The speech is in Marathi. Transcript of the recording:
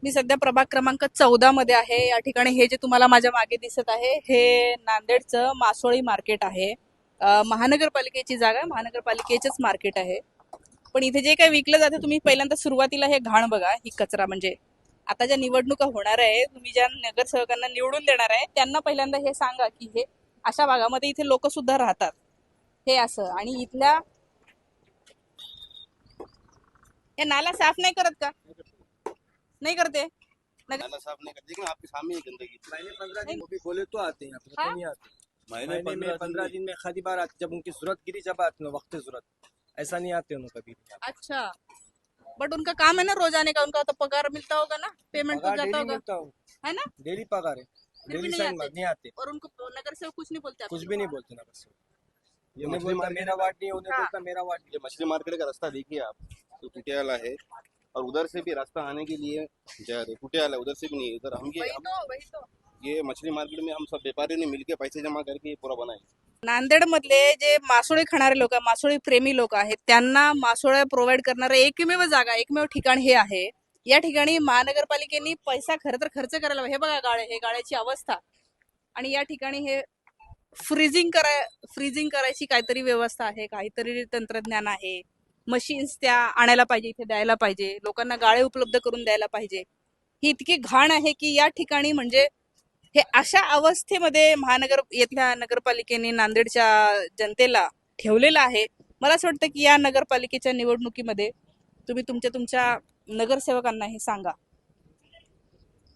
मी सध्या प्रभाग क्रमांक 14 मध्ये आहे. या ठिकाणी हे जे तुम्हाला माझ्या मागे दिसत आहे हे नांदेडचं मासोळी मार्केट आहे. महानगरपालिकेची जागा आहे, महानगरपालिकेचंच मार्केट आहे. पण इथे जे काही विकलं जातं, तुम्ही पहिल्यांदा सुरुवातीला हे घाण बघा, ही कचरा. म्हणजे आता ज्या निवडणुका होणार आहे, तुम्ही ज्या नगरसेवकांना निवडून देणार आहे त्यांना पहिल्यांदा हे सांगा की हे अशा भागामध्ये इथे लोक सुद्धा राहतात, हे असं. आणि इथल्या हे नाला साफ नाही करत का? नहीं करते नाला साफ नहीं करते, लेकिन आपके सामने ही गंदगी। महीने 15 दिन वो भी बोले तो आते हैं, यहाँ पे हाँ? तो नहीं आते। महीने महीने में 15 दिन में खादी बार आते, जब उनकी जरूरत गिरी जब आते हैं, वक्त जरूरत ऐसा नहीं आते उन्होंने कभी भी। अच्छा, बट उनका काम है ना रोज आने का, उनका तो पगार मिलता होगा ना, पेमेंट तो पगार जाता डेली होगा, मिलता हो, है ना? डेली पगार है, फिर भी डेली नहीं साइन आते। नहीं आते, और उनको नगर सेवक कुछ नहीं बोलते आपको? कुछ भी नहीं बोलते ना बस। ये उन्हें मछली बोलता मार्केट मेरा वार्ड नहीं है, उन्हें हाँ। बोलता मेरा वार्ड ये मछली मार्केट का रास्ता देखिए आप, तो टुटियाला है, और उधर से भी रास्ता आने के लिए जा रहे टुटियाला, उधर से भी नहीं है। इधर हम वही तो ये मछली मार्केट में हम सब व्यापारियों ने मिलके पैसे जमा करके ये पूरा बनाए। नांदेड मधले जे मासोळी खाणारे लोक, मासोळी प्रेमी लोक आहेत, त्यांना मासोळ्या प्रोव्हाइड करणारे एकमेव जागा, एकमेव ठिकाण हे आहे. या ठिकाणी महानगरपालिकेने पैसा खरं तर खर्च करायला हवा. हे बघा गाळे, हे गाळ्याची अवस्था. आणि या ठिकाणी हे फ्रीजिंग करायची काहीतरी व्यवस्था आहे, काहीतरी तंत्रज्ञान आहे. मशीन्स त्या आणायला पाहिजे, इथे द्यायला पाहिजे, लोकांना गाळे उपलब्ध करून द्यायला पाहिजे. ही इतकी घाण आहे की या ठिकाणी म्हणजे हे अशा अवस्थेमध्ये येथल्या नगरपालिकेने नांदेडच्या जनतेला ठेवलेलं आहे. मला असं वाटतं की या नगरपालिकेच्या निवडणुकीमध्ये तुम्ही तुमच्या नगरसेवकांना हे सांगा